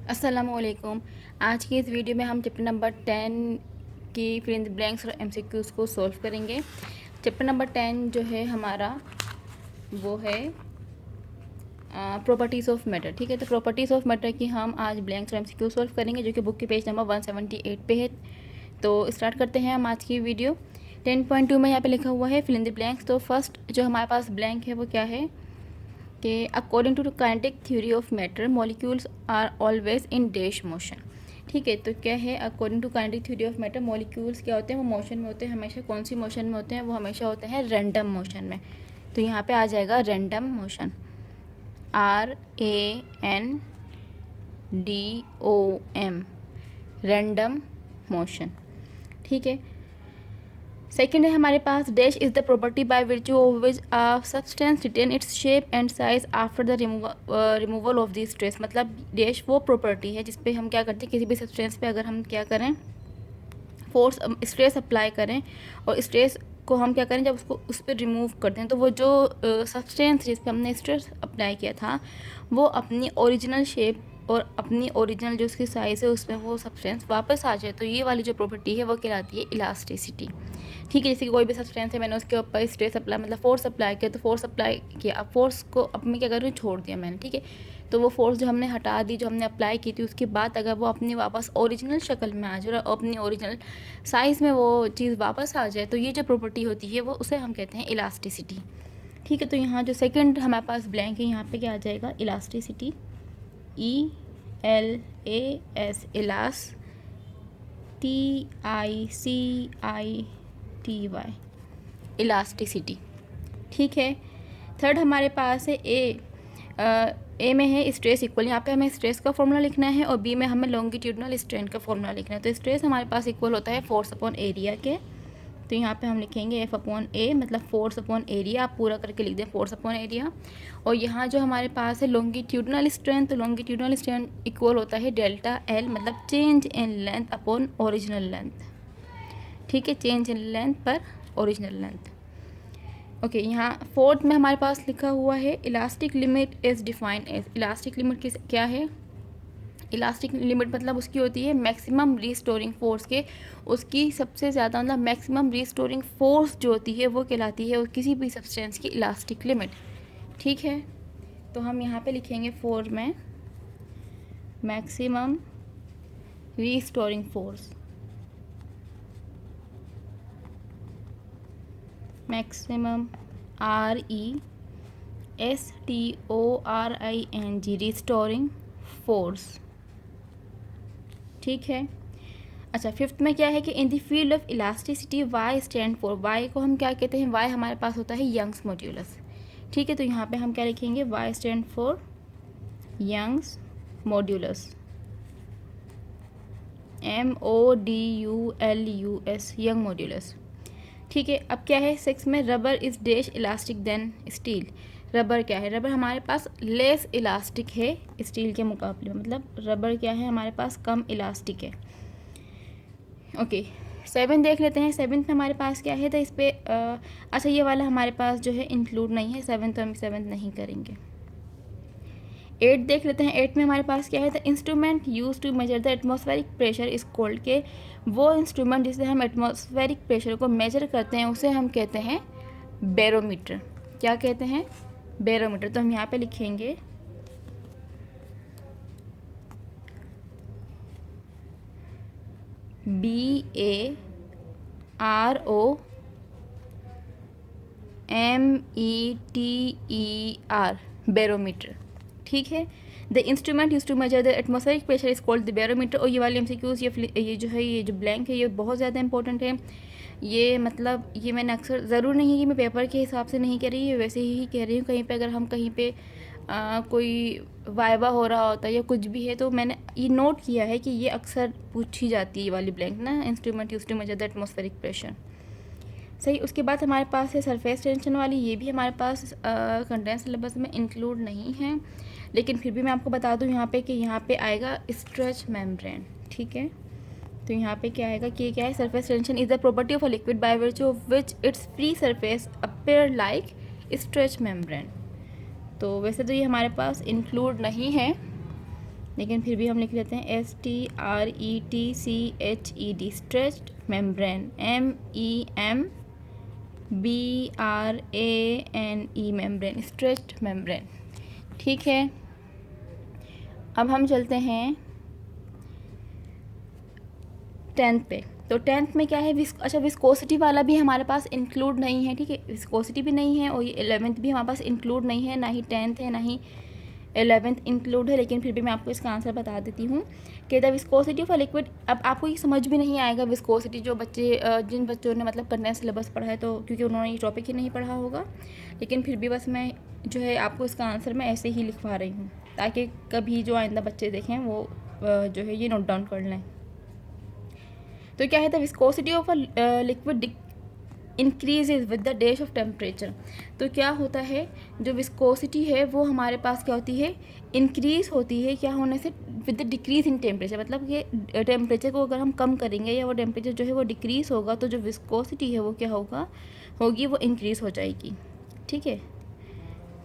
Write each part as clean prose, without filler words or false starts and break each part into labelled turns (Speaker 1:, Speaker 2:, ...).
Speaker 1: अस्सलामुअलैकुम। आज की इस वीडियो में हम चैप्टर नंबर 10 की फिल इन द ब्लैंक्स और एमसीक्यूज़ को सॉल्व करेंगे। चैप्टर नंबर 10 जो है हमारा वो है प्रॉपर्टीज़ ऑफ मैटर। ठीक है, तो प्रॉपर्टीज़ ऑफ मैटर की हम आज ब्लैंक्स और एमसीक्यू सॉल्व करेंगे, जो कि बुक के पेज नंबर 178 पे है। तो स्टार्ट करते हैं हम आज की वीडियो। 10.2 में यहाँ पे लिखा हुआ है फिल इन द ब्लैंक्स। तो फर्स्ट जो हमारे पास ब्लैंक है वो क्या है कि according to kinetic theory of matter molecules are always in dash motion. ठीक है, तो क्या है according to kinetic theory of matter molecules क्या होते हैं, वो मोशन में होते हैं हमेशा। कौन सी मोशन में होते हैं, वो हमेशा होते हैं रैंडम मोशन में। तो यहाँ पे आ जाएगा random motion, RANDOM, random motion. ठीक है, सेकेंड है हमारे पास dash is the property by virtue of which a substance retain its shape and size after the removal of the stress. मतलब डैश वो प्रॉपर्टी है जिस पे हम क्या करते हैं, किसी भी सब्सटेंस पे अगर हम क्या करें, फोर्स स्ट्रेस अप्लाई करें और स्ट्रेस को हम क्या करें, जब उसको उस पर रिमूव करते हैं तो वो जो सब्सटेंस जिस पे हमने स्ट्रेस अप्लाई किया था वो अपनी ओरिजिनल शेप और अपनी ओरिजिनल जो उसकी साइज़ है उसमें वो सब्सटेंस वापस आ जाए। तो ये वाली जो प्रॉपर्टी है वो कहलाती है इलास्टिसिटी। ठीक है, जैसे कि कोई भी सब्सटेंस है, मैंने उसके ऊपर स्ट्रेस अप्लाई मतलब फोर्स अप्लाई किया, तो फोर्स अप्लाई किया, अब फोर्स को अब मैं क्या कर रही हूँ, छोड़ दिया मैंने। ठीक है, तो वो फोर्स जो हमने हटा दी, जो हमने अप्लाई की थी, उसके बाद अगर वो अपनी वापस ओरिजिनल शक्ल में आ जाए और अपनी ओरिजिनल साइज़ में वो चीज़ वापस आ जाए, तो ये जो प्रॉपर्टी होती है वो उसे हम कहते हैं इलास्टिसिटी। ठीक है, तो यहाँ जो सेकंड हमारे पास ब्लैंक है, यहाँ पे क्या आ जाएगा, इलास्टिसिटी, ELAS, इलास, TICITY, इलास्टिसिटी। ठीक है, थर्ड हमारे पास है ए में है स्ट्रेस इक्वल। यहाँ पे हमें स्ट्रेस का फॉर्मूला लिखना है और बी में हमें लॉन्गिट्यूडनल स्ट्रेन का फॉर्मूला लिखना है। तो स्ट्रेस हमारे पास इक्वल होता है फोर्स अपॉन एरिया के। तो यहाँ पे हम लिखेंगे एफ अपॉन ए, मतलब फोर्स अपॉन एरिया। आप पूरा करके लिख दें फोर्स अपॉन एरिया। और यहाँ जो हमारे पास है लॉन्गिट्यूडनल स्ट्रेन, तो लॉन्गिट्यूडनल स्ट्रेन इक्वल होता है डेल्टा एल, मतलब change in length upon original length. ठीक है, चेंज इन लेंथ पर ओरिजिनल लेंथ। ओके, यहाँ फोर्थ में हमारे पास लिखा हुआ है elastic limit is defined as. Elastic limit किस क्या है, इलास्टिक लिमिट मतलब उसकी होती है मैक्सिमम रीस्टोरिंग फोर्स के, उसकी सबसे ज़्यादा मतलब मैक्सिमम रीस्टोरिंग फोर्स जो होती है वो कहलाती है किसी भी सब्सटेंस की इलास्टिक लिमिट। ठीक है, तो हम यहाँ पे लिखेंगे 4 में maximum restoring force, maximum RESTORING, restoring force. ठीक है, अच्छा फिफ्थ में क्या है कि in the field of elasticity Y stand for. Y को हम क्या कहते हैं, वाई हमारे पास होता है यंग्स मॉड्यूलस। ठीक है, तो यहाँ पे हम क्या लिखेंगे, Y stand for Young's modulus, MODULUS, Young modulus. ठीक है, अब क्या है 6 में, rubber is dash elastic than steel. Rubber क्या है, रबर हमारे पास लेस इलास्टिक है स्टील के मुकाबले में, मतलब रबर क्या है हमारे पास कम इलास्टिक है। ओके, 7 देख लेते हैं। 7 में हमारे पास क्या है, तो इस पर अच्छा ये वाला हमारे पास जो है इंक्लूड नहीं है, 7 तो हम 7 नहीं करेंगे। 8 देख लेते हैं। 8 में हमारे पास क्या है, the instrument use to measure the atmospheric pressure is called के। वो इंस्ट्रूमेंट जिससे हम एटमॉस्फेरिक प्रेशर को मेजर करते हैं उसे हम कहते हैं बैरोमीटर। क्या कहते हैं, बैरोमीटर। तो हम यहाँ पे लिखेंगे BAROMETER, बैरोमीटर। ठीक है, the instrument use to measure the atmospheric pressure is called the barometer. और ये वाली MCQs, ये जो है, ये जो ब्लैंक है, ये बहुत ज़्यादा इंपॉर्टेंट है। ये मतलब ये मैंने अक्सर, ज़रूर नहीं है कि मैं पेपर के हिसाब से नहीं कह रही, ये वैसे ही कह रही हूँ। कहीं पे अगर हम कहीं पे कोई वाइवा हो रहा होता है या कुछ भी है, तो मैंने ये नोट किया है कि ये अक्सर पूछी जाती है ये वाली ब्लैंक ना, instrument use to measure the atmospheric pressure. सही, उसके बाद हमारे पास है सरफेस टेंशन वाली। ये भी हमारे पास कंटेंट सिलेबस में इंक्लूड नहीं है, लेकिन फिर भी मैं आपको बता दूं यहाँ पे कि यहाँ पे आएगा स्ट्रेच मेम्ब्रेन। ठीक है, तो यहाँ पे क्या आएगा कि क्या है, surface tension is the property of a liquid by virtue of which it's free surface appear like stretch membrane. तो वैसे तो ये हमारे पास इंक्लूड नहीं है, लेकिन फिर भी हम लिख लेते हैं STRETCHED, stretched membrane, MEMBRANE, membrane, stretched membrane. ठीक है, अब हम चलते हैं 10th पे। तो 10th में क्या है, अच्छा विस्कोसिटी वाला भी हमारे पास इंक्लूड नहीं है। ठीक है, विस्कोसिटी भी नहीं है और ये 11th भी हमारे पास इंक्लूड नहीं है, ना ही 10th है ना ही 11th इंक्लूड है। लेकिन फिर भी मैं आपको इसका आंसर बता देती हूँ कि the viscosity of a liquid. अब आपको ये समझ भी नहीं आएगा विस्कोसिटी, जो बच्चे जिन बच्चों ने मतलब कंडेंस सिलेबस पढ़ा है, तो क्योंकि उन्होंने ये टॉपिक ही नहीं पढ़ा होगा। लेकिन फिर भी बस मैं जो है आपको इसका आंसर मैं ऐसे ही लिखवा रही हूँ, ताकि कभी जो आइंदा बच्चे देखें वो जो है ये नोट डाउन कर लें। तो क्या है, the viscosity of a liquid increases with the dash of temperature. तो क्या होता है, जो विस्कोसिटी है वो हमारे पास क्या होती है, इंक्रीज होती है क्या होने से, with the decrease in temperature. मतलब ये टेम्परेचर को अगर हम कम करेंगे या वो टेम्परेचर जो है वो डिक्रीज होगा, तो जो विस्कोसिटी है वो क्या होगी वो इंक्रीज हो जाएगी। ठीक है,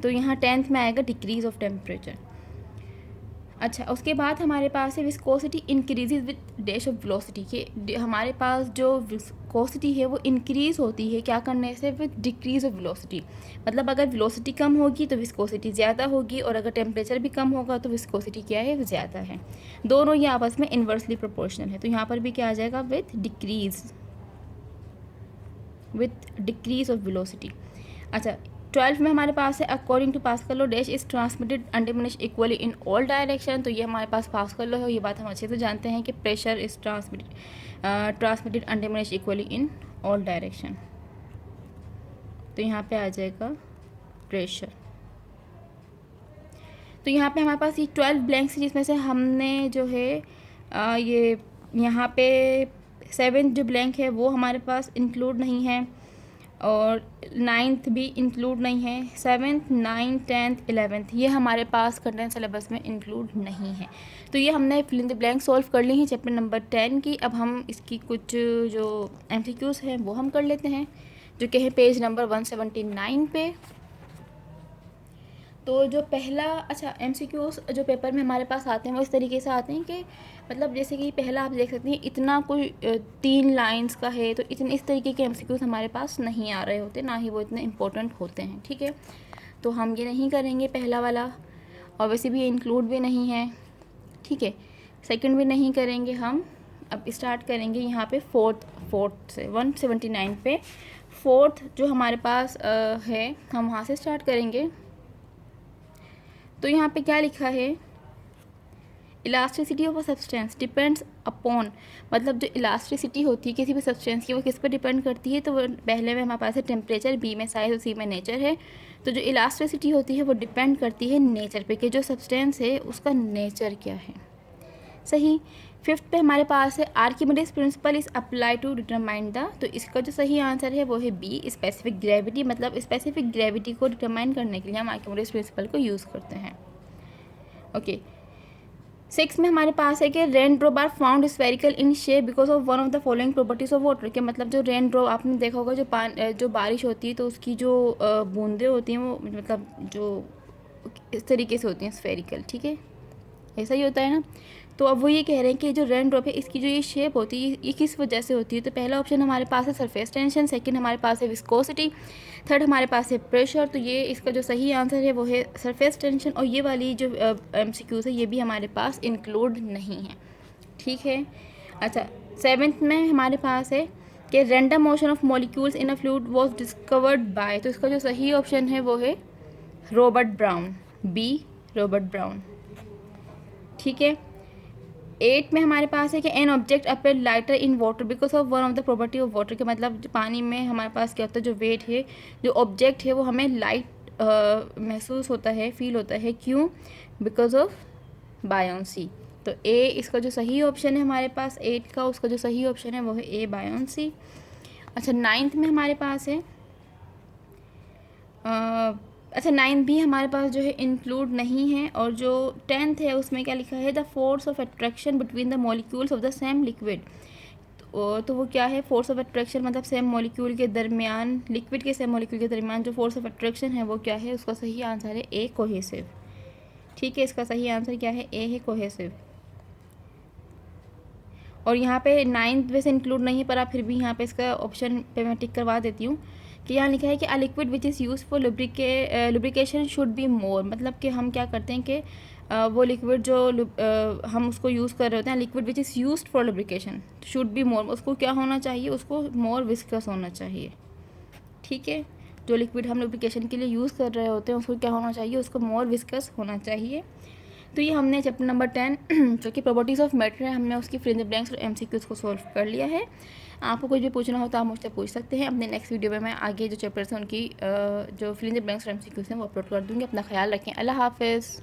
Speaker 1: तो यहाँ 10th में आएगा डिक्रीज ऑफ टेम्परेचर। अच्छा, उसके बाद हमारे पास है viscosity increases with dash of velocity, के हमारे पास जो विस्कोसिटी है वो इंक्रीज़ होती है क्या करने से, विद डिक्रीज ऑफ वेलोसिटी। मतलब अगर वेलोसिटी कम होगी तो विस्कोसिटी ज़्यादा होगी, और अगर टेम्परेचर भी कम होगा तो विस्कोसिटी क्या है, ज़्यादा है। दोनों ये आपस में इन्वर्सली प्रोपोर्शनल है। तो यहाँ पर भी क्या आ जाएगा, विद डिक्रीज ऑफ वेलोसिटी। अच्छा, 12 में हमारे पास है according to Pascal law dash is transmitted undiminished equally in all direction. तो ये हमारे पास पास्कल लॉ है, ये बात हम अच्छे से जानते हैं कि pressure is transmitted undiminished equally in all direction. तो यहाँ पे आ जाएगा प्रेशर। तो यहाँ पे हमारे पास ये 12 ब्लैंक्स हैं, जिसमें से हमने जो है ये यहाँ पे 7th जो ब्लैंक है वो हमारे पास इंक्लूड नहीं है, और 9th भी इंक्लूड नहीं है। 7th 9th 10th 11th ये हमारे पास कंटेंट सिलेबस में इंक्लूड नहीं है। तो ये हमने fill in the blank solve कर ली है चैप्टर नंबर 10 की। अब हम इसकी कुछ जो MCQs हैं वो हम कर लेते हैं, जो कि है पेज नंबर 179 पे। तो जो पहला, अच्छा MCQs जो पेपर में हमारे पास आते हैं वो इस तरीके से आते हैं कि मतलब जैसे कि पहला आप देख सकते हैं इतना कोई 3 लाइंस का है, तो इतने इस तरीके के MCQs हमारे पास नहीं आ रहे होते, ना ही वो इतने इम्पोर्टेंट होते हैं। ठीक है, तो हम ये नहीं करेंगे पहला वाला, और वैसे भी ये इंक्लूड भी नहीं है। ठीक है, सेकंड भी नहीं करेंगे हम। अब स्टार्ट करेंगे यहाँ पे फोर्थ से 179 पे। फोर्थ जो हमारे पास है हम वहाँ से स्टार्ट करेंगे। तो यहाँ पे क्या लिखा है, elasticity of a substance depends upon. मतलब जो इलास्टिसिटी होती है किसी भी सब्सटेंस की वो किस पर डिपेंड करती है, तो वो पहले में हमारे पास है टेम्परेचर, बी में साइज और सी में नेचर है। तो जो इलास्टिसिटी होती है वो डिपेंड करती है नेचर पे, कि जो सब्सटेंस है उसका नेचर क्या है। सही। 5th पे हमारे पास है Archimedes principle is apply to determine the. तो इसका जो सही आंसर है वो है बी, स्पेसिफिक ग्रेविटी। मतलब स्पेसिफिक ग्रेविटी को डिटरमाइन करने के लिए हम आर्किमिडीज प्रिंसिपल को यूज़ करते हैं। ओके, 6 में हमारे पास है कि rain drop are found spherical in shape because of one of the following properties of water. के मतलब जो रेन ड्रॉप आपने देखा होगा, जो बारिश होती है तो उसकी जो बूंदें होती हैं वो मतलब जो इस तरीके से होती हैं स्फेरिकल। ठीक है, ऐसा ही होता है ना। तो अब वो ये कह रहे हैं कि जो रेन ड्रॉप है इसकी जो ये शेप होती है ये किस वजह से होती है। तो पहला ऑप्शन हमारे पास है सरफेस टेंशन, सेकंड हमारे पास है विस्कोसिटी, थर्ड हमारे पास है प्रेशर। तो ये इसका जो सही आंसर है वो है सरफेस टेंशन। और ये वाली जो MCQs है ये भी हमारे पास इंक्लूड नहीं है। ठीक है, अच्छा 7th में हमारे पास है कि random motion of molecules in a fluid was discovered by. तो इसका जो सही ऑप्शन है वो है Robert Brown, B Robert Brown. ठीक है, 8 में हमारे पास है कि an object appear lighter in water because of one of the property of water. के मतलब पानी में हमारे पास क्या होता है, जो वेट है, जो ऑब्जेक्ट है वो हमें लाइट महसूस होता है, फील होता है। क्यों? Because of buoyancy. तो ए इसका जो सही ऑप्शन है हमारे पास 8 का, उसका जो सही ऑप्शन है वो है ए बायोंसी। अच्छा 9th में हमारे पास है अच्छा 9th भी हमारे पास जो है इंक्लूड नहीं है। और जो 10th है उसमें क्या लिखा है, the force of attraction between the molecules of the same liquid. तो वो क्या है, फोर्स ऑफ अट्रैक्शन मतलब सेम मॉलिक्यूल के दरमियान, लिक्विड के सेम मॉलिक्यूल के दरमियान जो फोर्स ऑफ अट्रैक्शन है वो क्या है, उसका सही आंसर है ए कोहेसिव। ठीक है, इसका सही आंसर क्या है? ए है, कोहेसिव। और यहाँ पे 9th वैसे इंक्लूड नहीं है, पर आप फिर भी यहाँ पे इसका ऑप्शन पे मैं टिक करवा देती हूँ कि यहाँ लिखा है कि a liquid which is use for lubrication should be more. मतलब कि हम क्या करते हैं कि वो लिक्विड जो हम उसको यूज़ कर रहे होते हैं, liquid which is use for lubrication should be more, उसको क्या होना चाहिए? उसको मोर विस्कस होना चाहिए। ठीक है, जो लिक्विड हम लुब्रिकेशन के लिए यूज़ कर रहे होते हैं उसको क्या होना चाहिए? उसको मोर विस्कस होना चाहिए। तो ये हमने चैप्टर नंबर 10 जो कि प्रॉपर्टीज़ ऑफ मैटर है, हमने उसकी फिल इन द ब्लैंक्स और एमसीक्यूज को सॉल्व कर लिया है। आपको कुछ भी पूछना हो तो आप मुझसे पूछ सकते हैं। अपने नेक्स्ट वीडियो में मैं आगे जो चैप्टर्स हैं उनकी जो फिल इन द ब्लैंक्स और एमसीक्यूज हैं वो अपलोड कर दूँगी। अपना ख्याल रखें। अल्लाह हाफ़िज़।